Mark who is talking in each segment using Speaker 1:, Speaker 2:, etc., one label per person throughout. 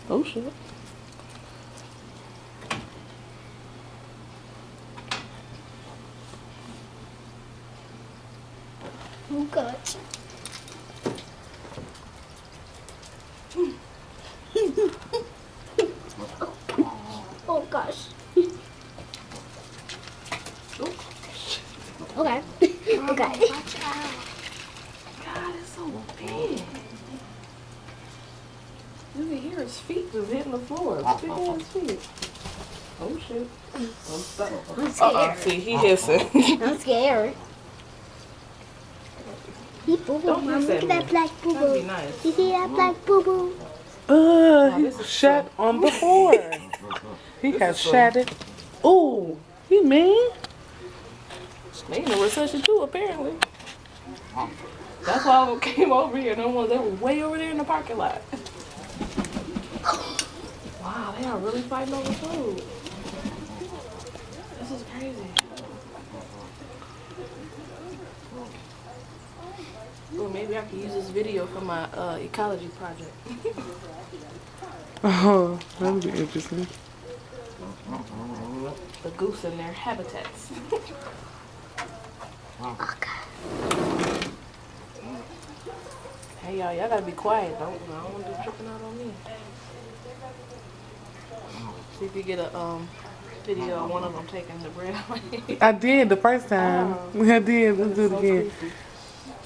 Speaker 1: Oh shit.
Speaker 2: Oh gosh. Oh gosh. Okay. Okay.
Speaker 3: Watch out.
Speaker 1: God, it's so big. You can hear his feet just hitting the floor. His big ass feet. Oh shit.
Speaker 2: I'm scared.
Speaker 1: See, he hissing.
Speaker 2: I'm scared. He boo boo.
Speaker 1: Don't
Speaker 2: Mom,
Speaker 1: hiss
Speaker 2: look
Speaker 1: at
Speaker 2: at that
Speaker 1: me.
Speaker 2: black boo
Speaker 1: That'd be
Speaker 2: boo.
Speaker 1: nice.
Speaker 2: You see that black boo boo?
Speaker 1: this
Speaker 4: He
Speaker 1: is
Speaker 4: shat on the floor. He
Speaker 1: This
Speaker 4: has
Speaker 1: is some-
Speaker 4: shattered. Ooh, he mean.
Speaker 1: They in a recession too, apparently. That's why I came over here. No one, they were way over there in the parking lot. Wow, they are really fighting over food. This is crazy. Well, maybe I can use this video for my ecology project.
Speaker 4: Oh, that'd be interesting.
Speaker 1: The goose in their habitats. Hey y'all gotta be quiet. I don't want them tripping out on me. See if you get a video of one of them taking the bread away.
Speaker 4: I did the first time. I did. Let's do it
Speaker 1: So
Speaker 4: again.
Speaker 1: creepy.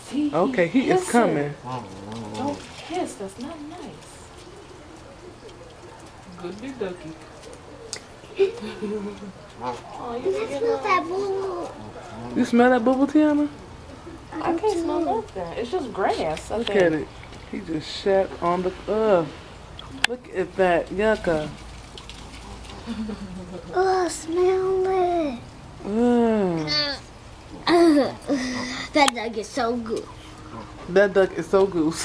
Speaker 1: See,
Speaker 4: Okay, he is
Speaker 1: hissing.
Speaker 4: coming.
Speaker 1: Don't hiss. That's not nice. Good big ducky. Oh, you
Speaker 2: Let's
Speaker 1: getting
Speaker 2: smell that boo boo.
Speaker 4: You smell that bubble, Tiana?
Speaker 1: I can't smell nothing. It's just grass. I
Speaker 4: Look
Speaker 1: think.
Speaker 4: at it. He just shat on the. Look at that yucca.
Speaker 2: Oh, smell it. That dog is so good.
Speaker 4: That duck is so goose.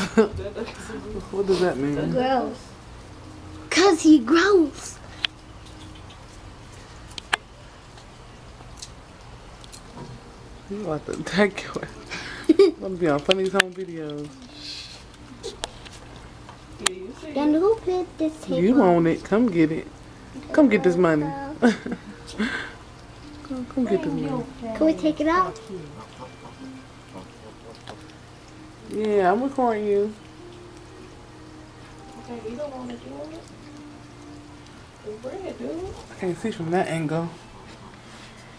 Speaker 4: What does that mean?
Speaker 2: Gross. Cause he gross.
Speaker 4: You about to attack your ass. I'm gonna be on Funny's home videos.
Speaker 1: Yeah, you see.
Speaker 2: Then who put this table?
Speaker 4: You want it? Come get it. Come get this money. Come get this money.
Speaker 2: Can we take it out?
Speaker 4: Yeah, I'm recording you.
Speaker 1: Okay, you don't want to do it. It's bread, dude.
Speaker 4: I can't see from that angle.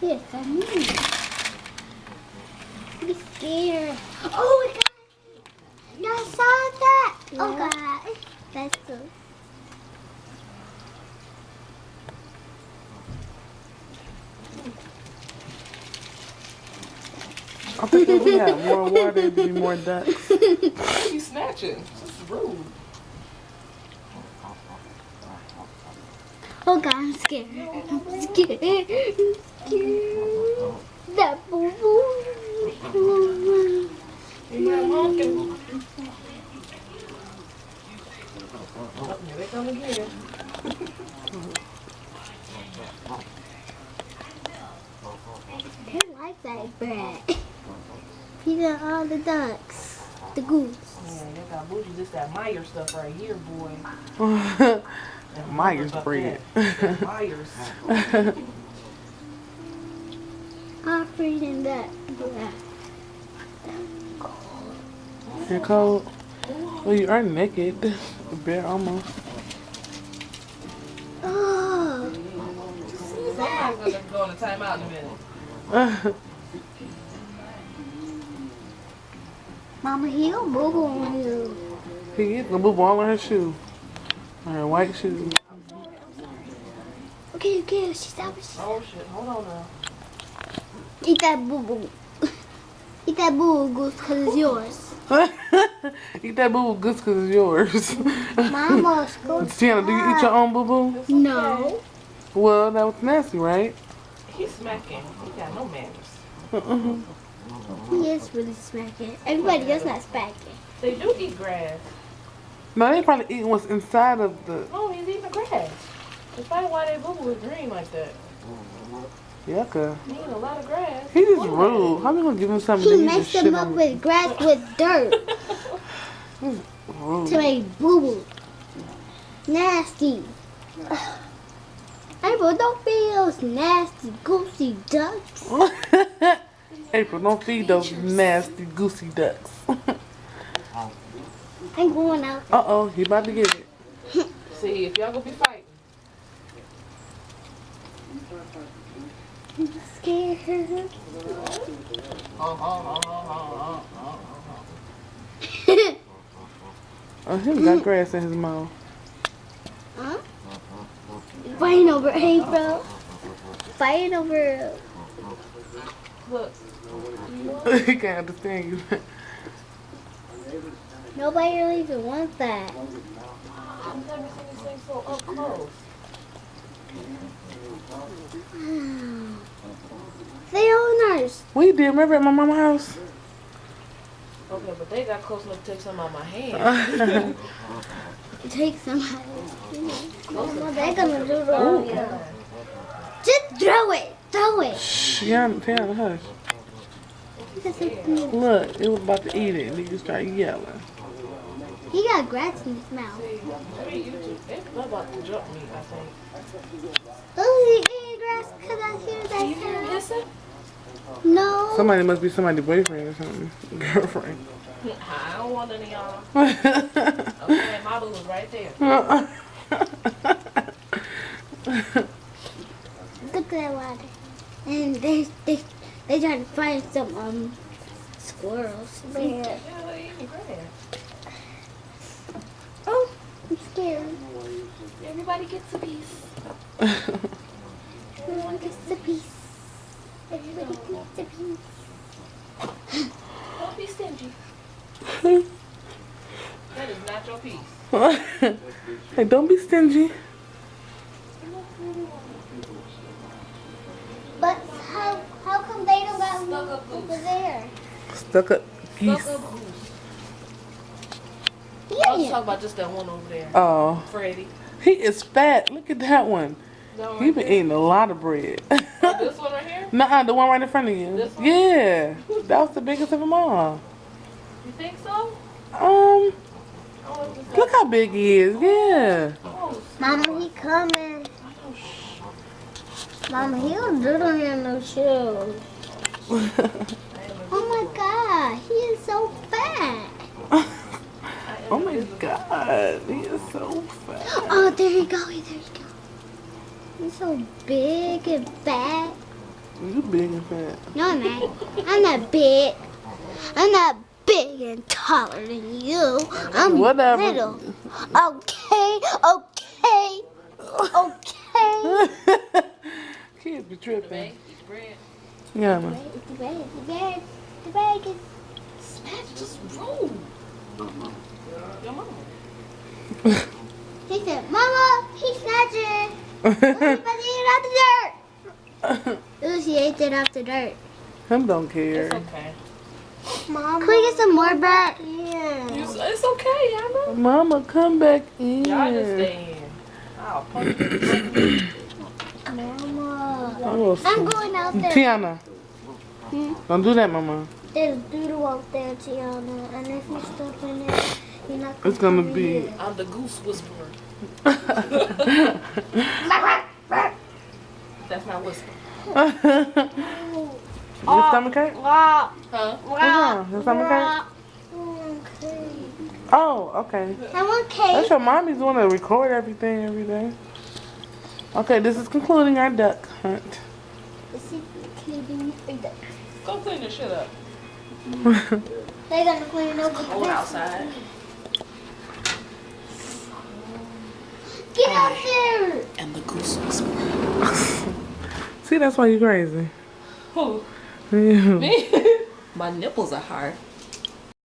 Speaker 2: Yes, I mean. I'm scared. Oh my god. Y'all saw that? Oh god. That's good.
Speaker 4: I think if we had more water, there'd be more ducks.
Speaker 1: He's snatching. This is rude.
Speaker 2: Oh god, I'm scared. I'm scared. I'm scared. That boo boo.
Speaker 1: You're not honking. Oh, here they come again.
Speaker 2: I like that bread. Feed it all the ducks. The goose.
Speaker 1: Yeah, they got bougie. This that Meyer stuff right here, boy. That
Speaker 4: Myers
Speaker 1: up
Speaker 4: bread.
Speaker 1: That Myers.
Speaker 2: I'm feeding that bread.
Speaker 4: You're cold. Well, you are naked. Bare almost.
Speaker 2: Oh,
Speaker 1: Somebody's gonna go on a timeout in a minute.
Speaker 2: Mama, he don't boo boo on you.
Speaker 4: He is gonna move all on her shoe. On her white shoes.
Speaker 2: Okay, she's out.
Speaker 1: Oh shit, hold on now.
Speaker 2: Eat that boo boo. Eat that boo boo goose because it's yours.
Speaker 4: Eat that boo boo goose because it's yours.
Speaker 2: Mama, go.
Speaker 4: Tiana, do you eat your own boo boo?
Speaker 2: No.
Speaker 4: Well, that was nasty, right?
Speaker 1: He's smacking. He got no manners.
Speaker 2: He is really smacking. Everybody else not smacking.
Speaker 1: They do eat grass.
Speaker 4: No, they probably eating what's inside of the
Speaker 1: No, he's eating the grass. That's probably why they boo-boo is green like that.
Speaker 4: yucca.
Speaker 1: He eating a lot of grass.
Speaker 4: He just rude. How we gonna give him something
Speaker 2: He
Speaker 4: that he
Speaker 2: mixed
Speaker 4: just shit
Speaker 2: them up
Speaker 4: on?
Speaker 2: with grass with dirt
Speaker 4: Rude.
Speaker 2: to make boo boo. Nasty. April, don't feed those nasty, goosey ducks.
Speaker 4: April, don't feed those nasty goosey ducks.
Speaker 2: I'm going out.
Speaker 4: Uh-oh, he about to get it.
Speaker 1: See, if y'all gonna be fighting.
Speaker 2: I'm scared.
Speaker 4: Oh, he got grass in his mouth.
Speaker 2: Huh? Fighting over April. Fighting over.
Speaker 1: Look,
Speaker 4: He can't understand you.
Speaker 2: Nobody really even wants that.
Speaker 1: I've never seen this thing so up close.
Speaker 2: They owners.
Speaker 4: We did, remember at my mama's house?
Speaker 1: Okay, but they got close enough to take some out my hand.
Speaker 2: Take some. What they're gonna do to you? Just throw it. Throw it.
Speaker 4: Tiana, hush. Look, it was about to eat it, and he just started yelling.
Speaker 2: He got grass in his mouth.
Speaker 1: They're about to jump me, I think.
Speaker 2: Oh, he eating grass because I hear that
Speaker 1: You hear him
Speaker 2: sound.
Speaker 1: hissing?
Speaker 2: No.
Speaker 4: Somebody must be somebody's boyfriend or something. Girlfriend.
Speaker 1: I don't want any of y'all. Okay, my boo was right there.
Speaker 2: Look at that water. And they trying to find some squirrels.
Speaker 1: Yeah, they eating grass.
Speaker 2: Oh, I'm scared.
Speaker 1: Everybody gets a piece.
Speaker 2: Everyone gets a piece. Everybody gets a piece.
Speaker 1: Don't be stingy. That is not your piece.
Speaker 4: Hey, don't be stingy.
Speaker 2: But how come they don't got
Speaker 1: Stuck
Speaker 2: one
Speaker 1: up
Speaker 2: over
Speaker 1: goose.
Speaker 2: there?
Speaker 4: Stuck up geese.
Speaker 1: Stuck up goose. I was
Speaker 2: Yeah.
Speaker 1: talking about just that one over there.
Speaker 4: Oh,
Speaker 1: Freddie.
Speaker 4: he is fat. Look at that one.
Speaker 1: That one
Speaker 4: He
Speaker 1: right
Speaker 4: been
Speaker 1: there.
Speaker 4: eating a lot of bread.
Speaker 1: Oh, this one right here?
Speaker 4: Nuh-uh, the one right in front of you.
Speaker 1: This one?
Speaker 4: Yeah, that was the biggest of them all.
Speaker 1: You think so?
Speaker 4: Um,
Speaker 1: Oh, it's just
Speaker 4: look how big he is. Yeah.
Speaker 1: close.
Speaker 2: Mama, he coming. Mama, he don't have no shoes. Oh my God, he is so fat.
Speaker 4: Oh my God, he is so fat.
Speaker 2: Oh, there you go. There you go. He's so big and fat.
Speaker 4: You big and fat.
Speaker 2: No, I'm not. I'm not big. I'm not big and taller than you. I'm
Speaker 4: Whatever.
Speaker 2: little. Okay.
Speaker 4: Kids be tripping.
Speaker 1: Bag, eat bread.
Speaker 4: Yeah, man.
Speaker 2: The bag is.
Speaker 1: Snatch, just roll. Your mama.
Speaker 2: He said, Mama, he's snatching. But he ate it off the dirt. Ooh, she ate it off the dirt.
Speaker 4: Him don't care.
Speaker 1: It's okay.
Speaker 2: Mama. Can we get some more bread? Yeah.
Speaker 1: It's okay, Yana.
Speaker 4: Mama, come back in.
Speaker 1: Y'all just stay in. I'll punch you.
Speaker 2: Mama.
Speaker 4: Oh,
Speaker 2: I'm going out there.
Speaker 4: Tiana, don't do that, Mama.
Speaker 2: There's doodle out there, Tiana. And if you step in it, you're not
Speaker 4: It's gonna
Speaker 2: come
Speaker 4: be.
Speaker 2: in.
Speaker 1: I'm the goose whisperer. That's not whispering.
Speaker 4: Your stomach hurt?
Speaker 1: Huh?
Speaker 4: What's wrong? Your stomach hurt?
Speaker 2: Okay.
Speaker 4: Oh, okay.
Speaker 2: I want
Speaker 4: That's
Speaker 2: cake.
Speaker 4: your mommy's want to record everything every day. Okay, this is concluding our duck hunt.
Speaker 2: This is cleaning the.
Speaker 1: Go clean your shit up.
Speaker 2: They're gonna clean up with
Speaker 1: Cold
Speaker 2: the
Speaker 1: outside.
Speaker 2: Get out there!
Speaker 1: And the goose whisperer.
Speaker 4: See, that's why you're crazy.
Speaker 1: Who?
Speaker 4: Yeah.
Speaker 1: Me? My nipples are hard.